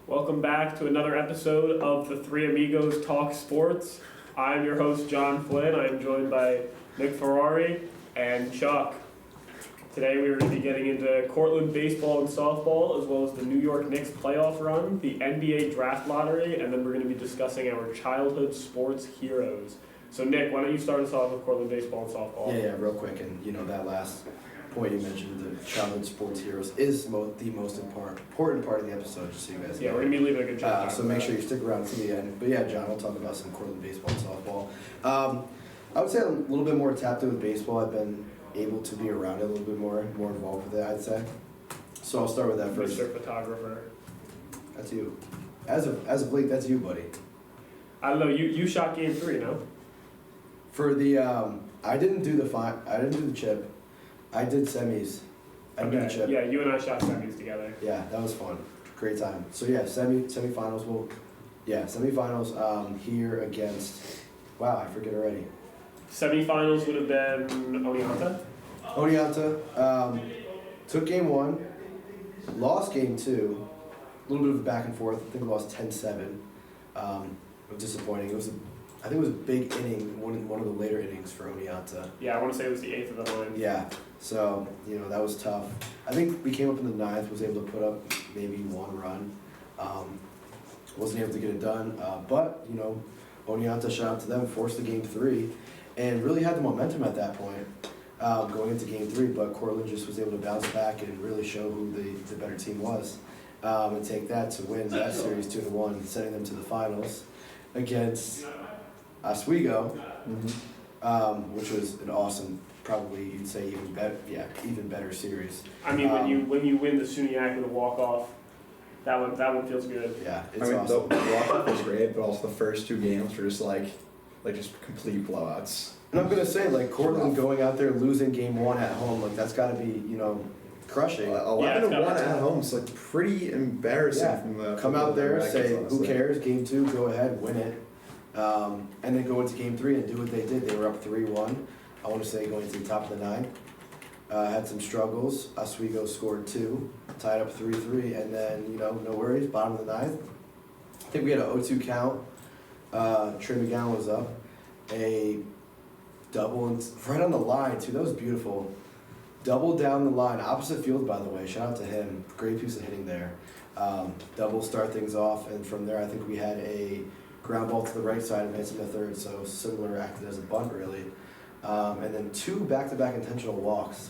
Welcome back to another episode of the Three Amigos Talk Sports. I'm your host, John Flynn. I'm joined by Nick Ferrari and Chuck. Today we are going to be getting into Cortland baseball and softball, as well as the New York Knicks playoff run, the NBA draft lottery, and then we're going to be discussing our childhood sports heroes. So Nick, why don't you start us off with Cortland baseball and softball? Yeah, real quick. And that last point you mentioned, the childhood sports heroes, is the most important part of the episode, just so you guys know. Yeah, we're going to be leaving a good chunk. So make sure you stick around to the end. But yeah, John, we'll talk about some Cortland baseball and softball. I would say I'm a little bit more tapped in with baseball. I've been able to be around it a little bit more involved with it, I'd say. So I'll start with that first. Mr. Photographer. That's you. As of late, that's you, buddy. I don't know, you shot game 3, no? For the I didn't do the chip. I did semis. I did the chip. Yeah, you and I shot semis together. Yeah, that was fun. Great time. So yeah, semifinals. Semifinals here against. Wow, I forget already. Semifinals would have been Oneonta. Oneonta took game 1, lost game 2. A little bit of a back and forth. I think we lost 10-7. It was disappointing. I think it was a big inning, one of the later innings for Oneonta. Yeah, I want to say it was the 8th of the 9th. Yeah, so, that was tough. I think we came up in the 9th, was able to put up maybe 1 run. Wasn't able to get it done, but, Oneonta shot up to them, forced the game 3, and really had the momentum at that point going into game 3, but Cortland just was able to bounce back and really show who the better team was and take that to win that series 2-1, sending them to the finals against Oswego, which was an awesome, probably you'd say even better series. I mean, when you win the SUNYAC with a walk-off, that one feels good. Yeah, it's awesome. The walk-off was great, but also the first 2 games were just complete blowouts. And I'm gonna say, Cortland going out there losing game 1 at home, that's got to be, crushing. 11-1 at home is pretty embarrassing. Yeah. Come out there, say, who cares? Game 2, go ahead, win it. And then go into game 3 and do what they did. They were up 3-1. I want to say going to the top of the 9th. Had some struggles. Oswego scored 2, tied up 3-3, and then no worries. Bottom of the 9th. I think we had an 0-2 count. Trey McGowan was up. A double and right on the line too. That was beautiful. Double down the line, opposite field by the way. Shout out to him. Great piece of hitting there. Double start things off, and from there I think we had a ground ball to the right side and hits in the third, so similar acted as a bunt really. And then 2 back-to-back intentional walks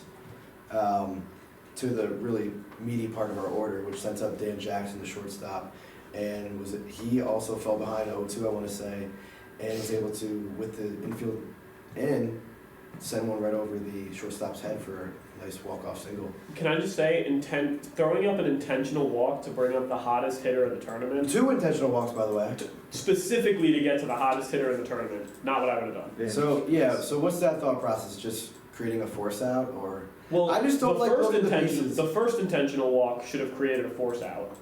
to the really meaty part of our order, which sets up Dan Jackson, the shortstop. And he also fell behind 0-2, I want to say, and was able to, with the infield in, send one right over the shortstop's head for a nice walk-off single. Can I just say, throwing up an intentional walk to bring up the hottest hitter in the tournament? 2 intentional walks, by the way. Specifically to get to the hottest hitter in the tournament. Not what I would have done. Yeah. So what's that thought process? Just creating a force out, or? Well, I just don't the first intentional walk should have created a force out.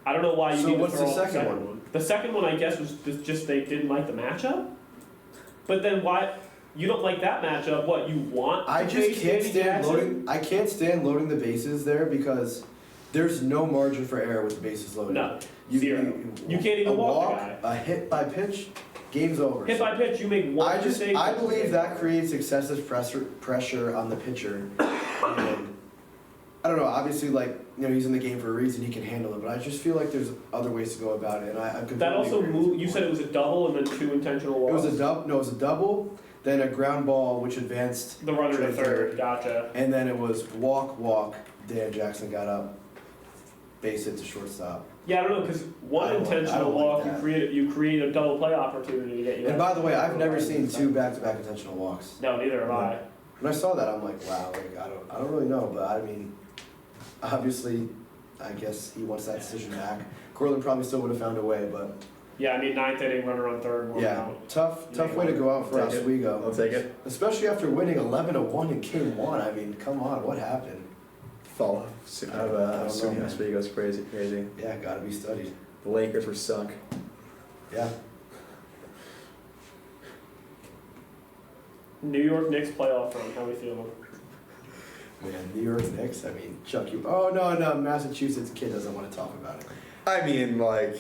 I don't know why you need to throw the up the second one. The second one, I guess, was just they didn't like the matchup. But then why? You don't like that matchup? What you want? I just can't stand loading. I can't stand loading the bases there because there's no margin for error with the bases loaded. No, zero. You can't even walk the guy. A hit by pitch, game's over. Hit by pitch, you make one mistake. I believe that creates excessive pressure on the pitcher. And I don't know. Obviously, he's in the game for a reason. He can handle it, but I just feel like there's other ways to go about it. And I completely that also moved. You said it was a double and then 2 intentional walks. It was a double. No, it was a double. Then a ground ball, which advanced the runner to third. Gotcha. And then it was walk. Dan Jackson got up, base hit to shortstop. Yeah, I don't know, because one intentional walk, you create a double play opportunity to get you. And by the way, I've never seen 2 back-to-back intentional walks. No, neither have I. When I saw that, I'm like, wow, I don't really know, but I mean, obviously, I guess he wants that decision back. Cortland probably still would have found a way, but. Yeah, I mean, 9th inning, runner on third. Tough way to go out for Oswego. I'll take it. Especially after winning 11-1 in game 1. I mean, come on, what happened? Fall off of Oswego's crazy. Yeah, gotta be studied. The Lakers were sunk. Yeah. New York Knicks playoff run, how we feeling? Man, New York Knicks, I mean, Chuck, you... Oh, no, Massachusetts kid doesn't want to talk about it. I mean, like,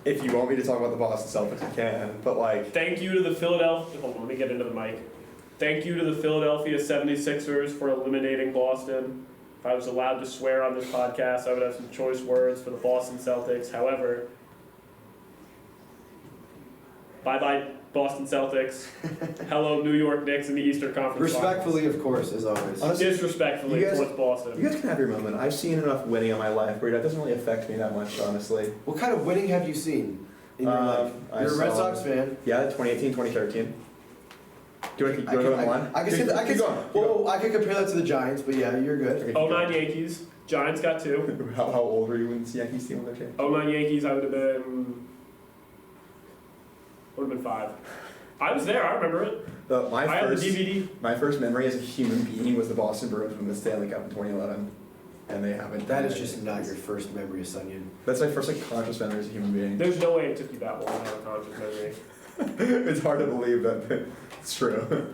if you want me to talk about the Boston Celtics, I can. But like, Thank you to the Philadelphia. Hold on, let me get into the mic. Thank you to the Philadelphia 76ers for eliminating Boston. If I was allowed to swear on this podcast, I would have some choice words for the Boston Celtics. However, bye-bye Boston Celtics. Hello New York Knicks in the Eastern Conference Respectfully, of course, as always. Honestly, Disrespectfully you guys- towards Boston. you guys can have your moment. I've seen enough winning in my life where that doesn't really affect me that much, honestly. What kind of winning have you seen in your life? I You're a Red saw- Sox fan. Yeah, 2018, 2013. Do you want to go on one? I can say that. I Keep can. going. Well, I can compare that to the Giants, but yeah, you're good. Okay, keep 09 going. Yankees. Giants got 2. How old were you when the Yankees team won their championship? 09 Yankees, I would have been 5. I was there, I remember it. I had the DVD. My first memory as a human being was the Boston Bruins win the Stanley Cup in 2011, and they haven't. That is just not your first memory of Sunyon. That's my first conscious memory as a human being. There's no way it took you that long to have a conscious memory. It's hard to believe that it's true.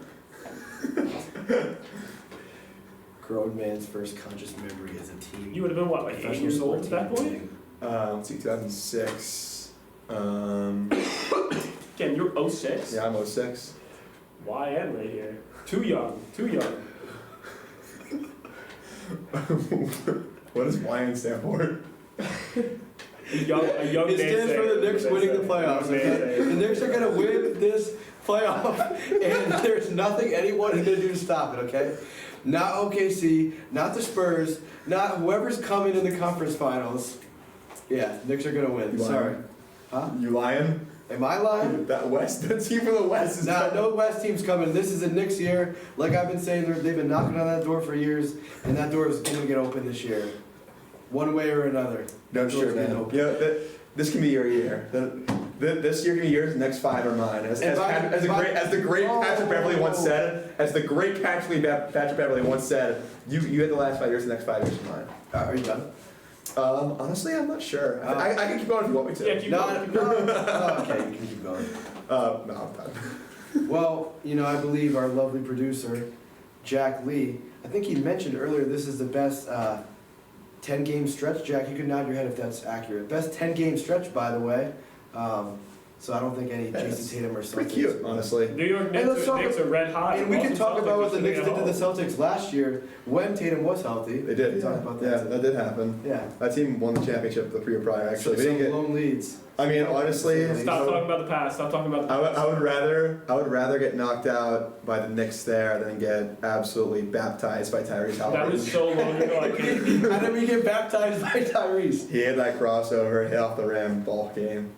Grown man's first conscious memory as a team. You would have been, what, like 8 years old at that point? Let's see, 2006. Again, you're 06? Yeah, I'm 06. YN right here. Too young. What does YN stand for? A young It stands for the Knicks winning the playoffs. Okay? The Knicks are gonna win this playoff, and there's nothing anyone is gonna do to stop it. Okay? Not OKC, not the Spurs, not whoever's coming in the conference finals. Yeah, Knicks are gonna win. You lying? Sorry. Huh? You lying? Am I lying? That team from the West is Nah, no West team's coming. This is a Knicks year. Like I've been saying, they've been knocking on that door for years, and that door is gonna get open this year, one way or another. No, That sure, door's getting man. open. Yeah, this can be your year. This year can be yours. The next 5 are mine. As the great Patrick Beverly once said, you had the last 5 years. The next 5 years are mine. Are you done? Honestly, I'm not sure. I can keep going if you want me to. Yeah, keep going. No, okay, you can keep going. No, I'm done. Well, I believe our lovely producer, Jack Lee, I think he mentioned earlier this is the best 10-game stretch. Jack, you can nod your head if that's accurate. Best 10-game stretch, by the way. So I don't think any Jason Tatum or Celtics. Pretty cute, honestly. New York Hey, let's Knicks are red hot. And we can Boston talk about Celtics what the are Knicks sitting did to at the home. Celtics last year when Tatum was healthy. They did. We can talk about that. Yeah, too. that did happen. Yeah. That team won the championship the year prior. Actually, So we didn't get. lone leads. I mean, honestly, Stop talking about the past. Stop talking about the past. I would rather get knocked out by the Knicks there than get absolutely baptized by Tyrese That Halliburton. was so long ago. I can't. How did we get baptized by Tyrese? He had that crossover, hit off the rim, ball game.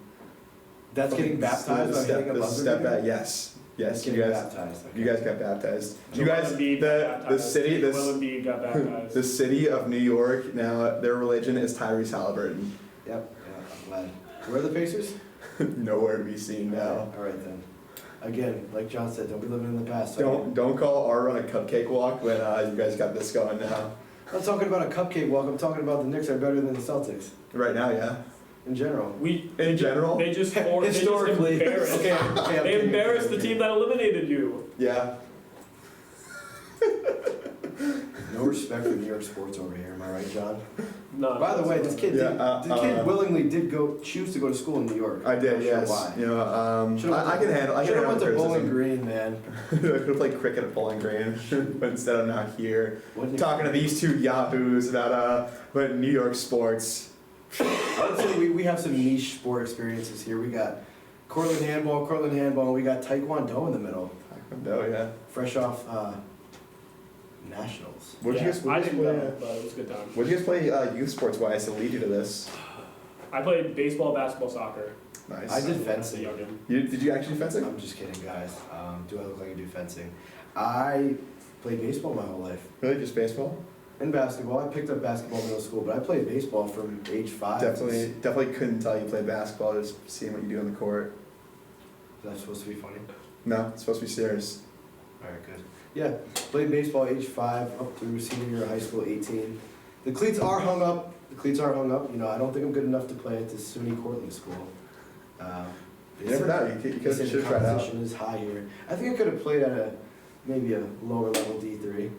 That's getting baptized by hitting a the buzzer step beater? back. Yes, That's you getting guys, baptized. Okay. you guys got baptized. You Joel guys, Embiid the got baptized. city, Joel Embiid got baptized. the city of New York. Now their religion is Tyrese Halliburton. Yep. Yeah, I'm glad. Where are the Pacers? Nowhere to be seen now. All right then. Again, like John said, don't be living in the past. okay? Don't call our run a cupcake walk when you guys got this going now. I'm not talking about a cupcake walk. I'm talking about the Knicks are better than the Celtics Right now, yeah. in general. In general, They just Historically, embarrassed. okay, I'm They kidding. embarrassed the team that eliminated you. yeah. No respect for New York sports over here. Am I right, John? No. By the way, this kid, willingly did choose to go to school in New York. I did, I'm not yes. Sure why. You know, Should've I can handle. I can Should have handle went to Bowling criticism. Green, man. I could have played cricket at Bowling Green, but instead I'm not here Wouldn't you- talking to these two yahoos about New York sports. I would say we have some niche sport experiences here. We got Cortland handball, and we got Taekwondo in the middle. Oh yeah. Fresh off nationals. What did you guys? I What did didn't you go, play? but it was a good time. What did you guys play youth sports wise to lead you to this? I played baseball, basketball, soccer. Nice. I did As a fencing. youngin'. Did you actually fencing? I'm just kidding, guys. Do I look like I do fencing? I played baseball my whole life. Really, just baseball? And basketball. I picked up basketball in middle school, but I played baseball from age 5. Definitely couldn't tell you played basketball. Just seeing what you do on the court. Is that supposed to be funny? No, it's supposed to be serious. Alright, good. Yeah, played baseball age 5 up through senior year of high school, 18. The cleats are hung up. I don't think I'm good enough to play at the SUNY Cortland school. You never know. You They could said should the try it out. competition is high here. I think I could have played at maybe a lower level D3,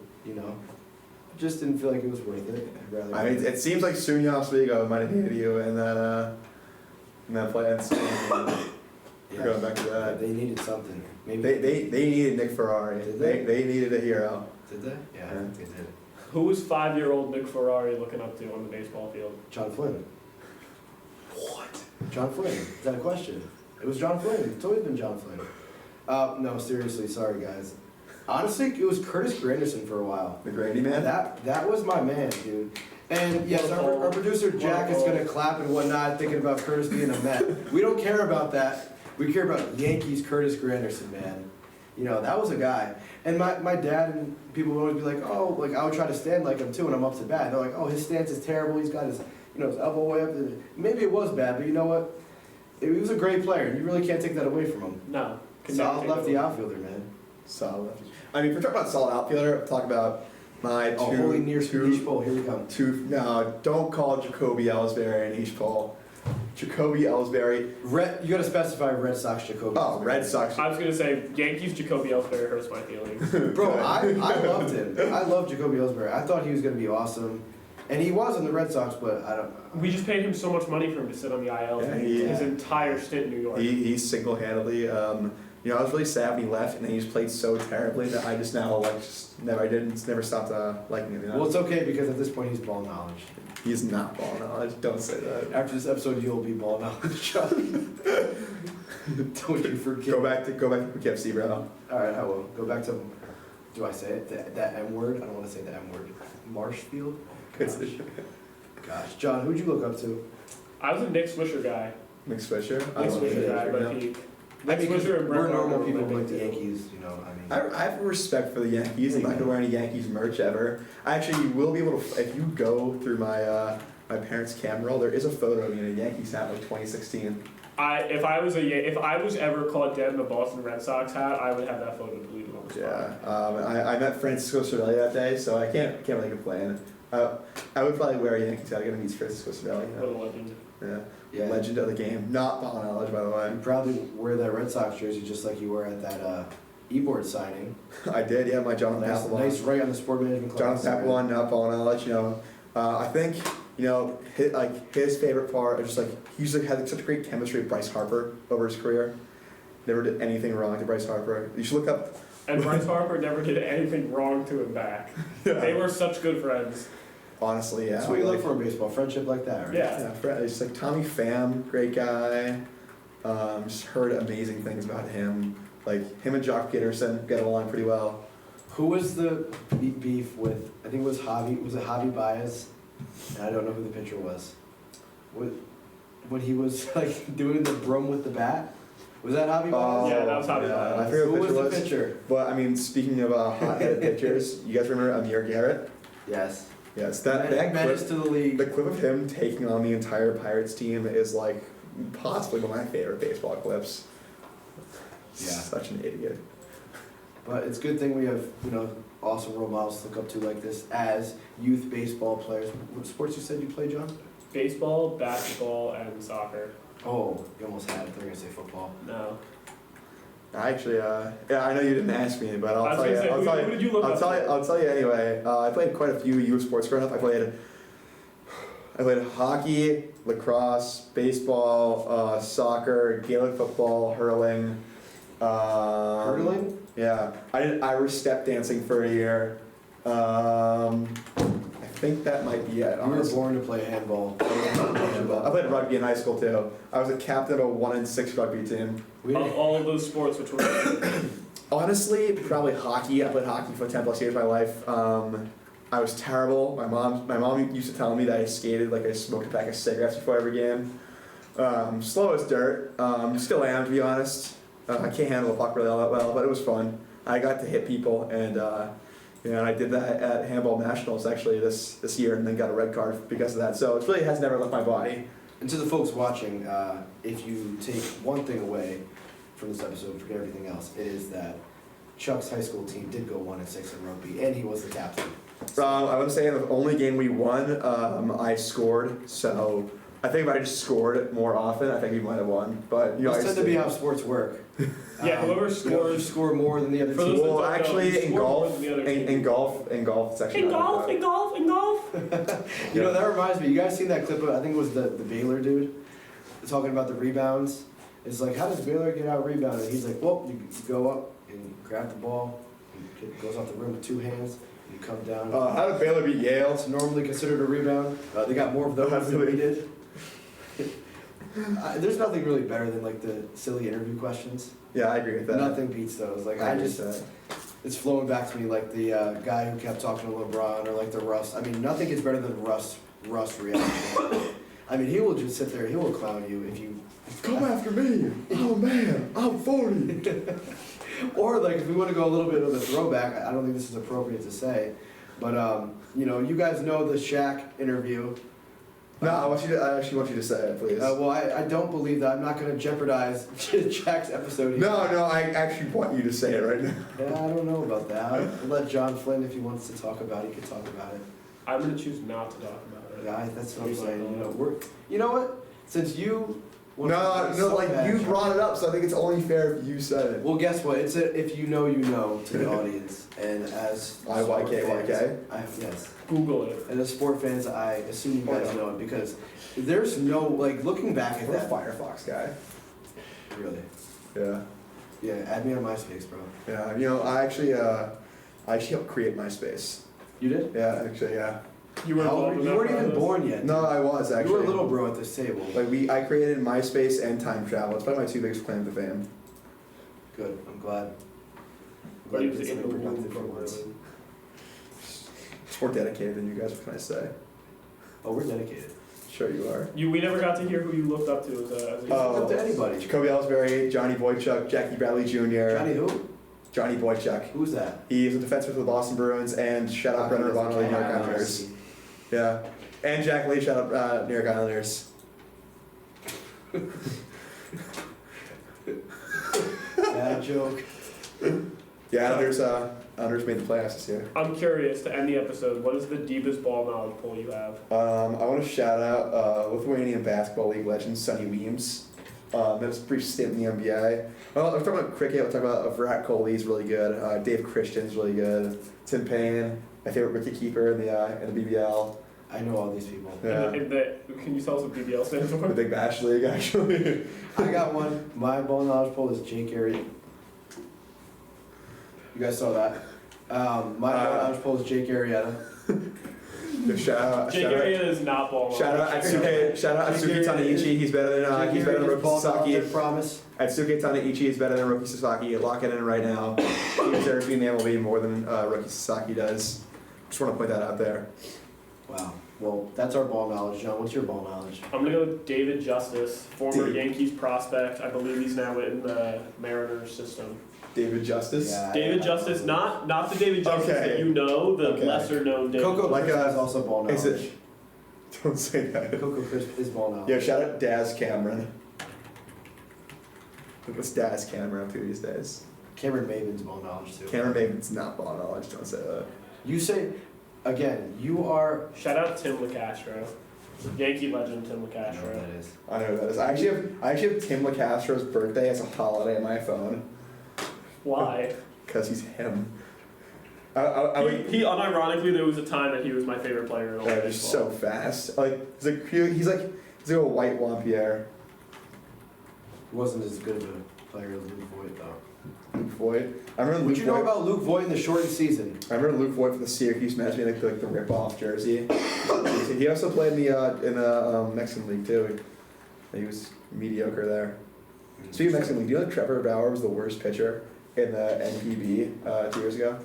just didn't feel like it was worth it. I mean, it seems like Sunya Oswego might have hated you in that play in Spain. We're going back to that. They needed something. Maybe They needed Nick Ferrari. Did they? They needed a hero. Did they? Yeah, Yeah. they did. Who was 5-year-old Nick Ferrari looking up to on the baseball field? John Flynn. What? John Flynn. Is that a question? It was John Flynn. It's always been John Flynn. No, seriously, sorry guys. Honestly, it was Curtis Granderson for a while. The Grady man? That was my man, dude. And yes, our producer Jack is gonna clap and whatnot, thinking about Curtis being a Met. We don't care about that. We care about Yankees Curtis Granderson, man. You know, that was a guy. And my dad and people would always be like, oh, like I would try to stand like him too when I'm up to bat. And they're like, oh, his stance is terrible. He's got his, his elbow way up. Maybe it was bad, but you know what? He was a great player, and you really can't take that away from him. No. Solid lefty outfielder, man. Solid. I mean, if we're talking about solid outfielder, talk about my two. Holy near each pole. Here we come. No, don't call Jacoby Ellsbury an each pole. Jacoby Ellsbury. You got to specify Red Sox Jacoby. Oh, Red Sox. I was gonna say Yankees Jacoby Ellsbury hurts my feelings. Bro, I loved him. I love Jacoby Ellsbury. I thought he was gonna be awesome, and he was in the Red Sox. But I don't. We just paid him so much money for him to sit on the IL his entire stint in New York. He single-handedly. I was really sad when he left, and then he just played so terribly that I just now never stopped liking him. Well, it's okay because at this point he's ball knowledge. He's not ball knowledge. Don't say that. After this episode, you'll be ball knowledge. Don't you forget. Go back to Poughkeepsie, bro. All right, I will go back to. Do I say it? That M word? I don't want to say the M word. Marshfield. Gosh, John, who'd you look up to? I was a Nick Swisher guy. Nick Swisher. Nick Swisher guy, but he. Nick Swisher and Brett we're normal Gardner people were my who like big the deal. Yankees, I mean. I have respect for the Yankees. I'm not gonna wear any Yankees merch ever. I actually will be able to, if you go through my my parents' camera roll, there is a photo of me in a Yankees hat like 2016. If I was ever caught dead in a Boston Red Sox hat, I would have that photo deleted on the spot. Yeah. I met Francisco Cervelli that day, so I can't really complain. I would probably wear a Yankees hat. I'm gonna meet Francisco Cervelli. What a legend. Yeah. Legend of the game. Not ball knowledge, by the way. You probably wear that Red Sox jersey just like you were at that e-board signing. I did, yeah, my Jonathan Papel one. Nice, right on the Sport Management Club. Jonathan Papel one, not ball knowledge, I think, his favorite part is just like, he's like had such great chemistry with Bryce Harper over his career. Never did anything wrong to Bryce Harper. You should look up. And Bryce Harper never did anything wrong to him back. Yeah. They were such good friends. Honestly, yeah. That's what you look for in baseball, friendship like that, right? Yeah. It's like Tommy Pham, great guy. Just heard amazing things about him. Like him and Jock Gitterson get along pretty well. Who was the beef with? I think it was Javi. Was it Javi Baez? And I don't know who the pitcher was. When he was like doing the broom with the bat. Was that Javi Baez? Yeah, that was Javi Baez. I forget Who what was pitcher the pitcher? But I mean, speaking of hot-headed pitchers, you guys remember Amir Garrett? Yes. Yes, that menace clip, to the league. the clip of him taking on the entire Pirates team is like possibly one of my favorite baseball clips. Yeah. Such an idiot. But it's a good thing we have, awesome role models to look up to like this as youth baseball players. What sports you said you play, John? Baseball, basketball, and soccer. Oh, you almost had it. They're going to say football. No. I actually, I know you didn't ask me, but I'll tell you. Who did you look up to? I'll tell you anyway. I played quite a few youth sports growing up. I played hockey, lacrosse, baseball, soccer, Gaelic football, hurling. Hurling? Yeah, I did Irish step dancing for a year. I think that might be it. You were born to play handball. I played rugby in high school too. I was a captain of a 1-6 rugby team. Of all of those sports, which one? Honestly, probably hockey. I played hockey for 10 plus years of my life. I was terrible. My mom used to tell me that I skated like I smoked a pack of cigarettes before every game. Slow as dirt. Still am, to be honest. I can't handle the puck really all that well, but it was fun. I got to hit people, and and I did that at handball nationals actually this year, and then got a red card because of that. So it really has never left my body. And to the folks watching, if you take one thing away from this episode, forget everything else, it is that Chuck's high school team did go 1-6 in rugby, and he was the captain. I would say in the only game we won, I scored. So I think if I just scored more often, I think we might have won. But It's tend to be how sports work. Yeah, whoever You scores. score more than the other For team. those Well, that don't know, actually, you in score more golf, than the other in team. golf, it's actually In not golf, like in golf, in golf. You know, that reminds me, you guys seen that clip of, I think it was the Baylor dude, talking about the rebounds? It's like, how does Baylor get out rebounded? He's like, well, you go up and grab the ball, and it goes off the rim with two hands, and you come down. how did Baylor beat Yale? It's normally considered a rebound. They got more of those than we did. There's nothing really better than like the silly interview questions. Yeah, I agree with that. Nothing beats those. Like I agree with that. it's flowing back to me like the guy who kept talking to LeBron or like the Russ. I mean, nothing is better than Russ reaction. I mean, he will just sit there. He will clown you if you Come after me. Oh man, I'm 40. Or like if we want to go a little bit of a throwback, I don't think this is appropriate to say, but you know, you guys know the Shaq interview. No, I actually want you to say it, please. Well, I don't believe that. I'm not going to jeopardize Shaq's episode here. No, I actually want you to say it right now. Yeah, I don't know about that. I'll let John Flynn, if he wants to talk about it, he can talk about it. I'm gonna choose not to talk about it. Yeah, that's what I'm saying. You know what? Since you No, like you brought it up, so I think it's only fair if you said it. Well, guess what? It's a if you know, you know to the audience, and as IYKYK? Yes. Google it. And as sport fans, I assume you guys know it because there's no like looking back at What a that. Firefox guy. Really? Yeah. Yeah. Add me on MySpace, bro. Yeah. You know, I actually helped create MySpace. You did? Yeah, actually, yeah. You were involved in You that weren't even process? born yet. No, I was actually. You were a little bro at this table. Like I created MySpace and time travel. It's probably my two biggest claims to fame. Good. I'm glad. But he you was did in the something womb productive for once. programming. It's more dedicated than you guys. What can I say? Oh, we're dedicated. Sure you are. We never got to hear who you looked up to as a Look up to anybody. Jacoby Ellsbury, Johnny Boychuk, Jackie Bradley Jr. Johnny who? Johnny Boychuk. Who's that? He's a defenseman for the Boston Bruins, and shout out Brendan Ravano, the New York Islanders. Yeah. And Jack Lee, shout out New York Islanders. Bad joke. Yeah, Islanders made the playoffs this year. I'm curious to end the episode. What is the deepest ball knowledge pool you have? I want to shout out Lithuanian Basketball League legend Sonny Weems. That was a brief stint in the NBA. Well, we're talking about cricket. We're talking about Virat Kohli's really good. Dave Christian's really good. Tim Payne, my favorite wicketkeeper in the BBL. I know all these people. Yeah. Can you tell us what BBL stands The for? Big Bash League, actually. I got one. My ball knowledge poll is Jake Arrieta. You guys saw that? My ball knowledge poll is Jake Arrieta. Jake Arrieta is not ball knowledge. Shout out Atsuki Tanaichi. He's better than Roki Sasaki. Promise. Atsuki Tanaichi is better than Roki Sasaki. Lock it in right now. He deserves to be in the MLB more than Roki Sasaki does. Just want to point that out there. Wow. Well, that's our ball knowledge. John, what's your ball knowledge? I'm gonna go with David Justice, former Dave. Yankees prospect. I believe he's now in the Mariners system. David Justice. Yeah, David Justice, not the David Justice Okay. that you know, the Okay. lesser known David. Coco Like Crisp a- is also ball knowledge. Is it? Don't say that. Coco Crisp is ball knowledge. Yeah, shout out Daz Cameron. What's Daz Cameron up to these days? Cameron Maven's ball knowledge too. Cameron Maven's not ball knowledge. Don't say that. You say, again, you are. Shout out Tim LeCastro, Yankee legend Tim I know LeCastro. what that is. I know who that is. I actually have Tim LeCastro's birthday as a holiday on my phone Why? because he's him. I would. He unironically, there was a time that he was my favorite player in all Yeah, of just so baseball. fast. He's like a white Lampierre. He wasn't as good of a player as Luke Voigt, though. Luke Voigt. I remember What Luke you know Voigt. about Luke Voigt in the shortened season? I remember Luke Voigt for the Syracuse match being like the rip-off jersey. He also played in the Mexican League too. He was mediocre there. Speaking of Mexican League, do you know that Trevor Bauer was the worst pitcher in the NPB 2 years ago?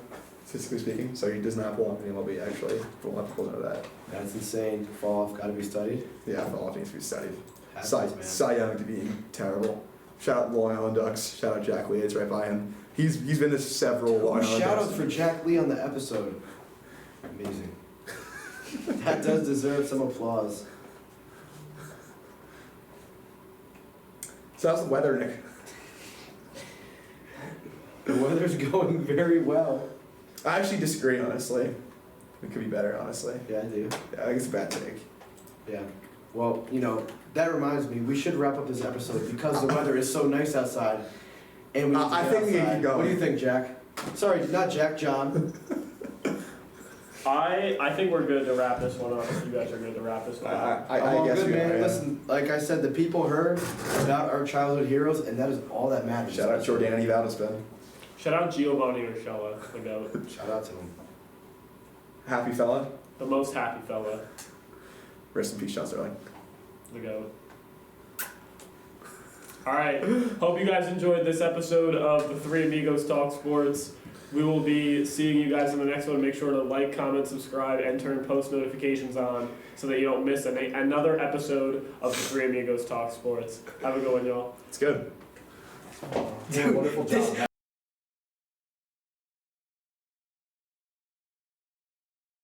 Statistically speaking, so he does not belong in the MLB actually. But a lot of people know that. That's insane. Fall off, gotta be studied. Yeah, all needs to be studied. Has Cy to, man. Cy Young to being terrible. Shout out Long Island Ducks. Shout out Jack Lee. It's right by him. He's been to several Long Island Shout Ducks. out for Jack Lee on the episode. Amazing. That does deserve some applause. So how's the weather, Nick? The weather's going very well. I actually disagree, honestly. It could be better, honestly. Yeah, I do. Yeah, I think it's a bad take. Yeah. Well, that reminds me, we should wrap up this episode because the weather is so nice outside. and we need to I get think we can outside. keep going. What do you think, Jack? Sorry, not Jack, John. I think we're good to wrap this one up. If you guys are good to wrap this one up. I I'm all guess good, we man. are, yeah. Listen, like I said, the people heard about our childhood heroes, and that is all that matters. Shout out Jordani Valdespin. Shout out Giovanni Urshela, the goat, Shout out to him. Happy fella. the most happy fella, Rest in peace, John Sterling. the goat. All right. Hope you guys enjoyed this episode of the Three Amigos Talk Sports. We will be seeing you guys in the next one. Make sure to like, comment, subscribe, and turn post notifications on so that you don't miss another episode of the Three Amigos Talk Sports. Have a good one, y'all. It's good. Dude, wonderful job.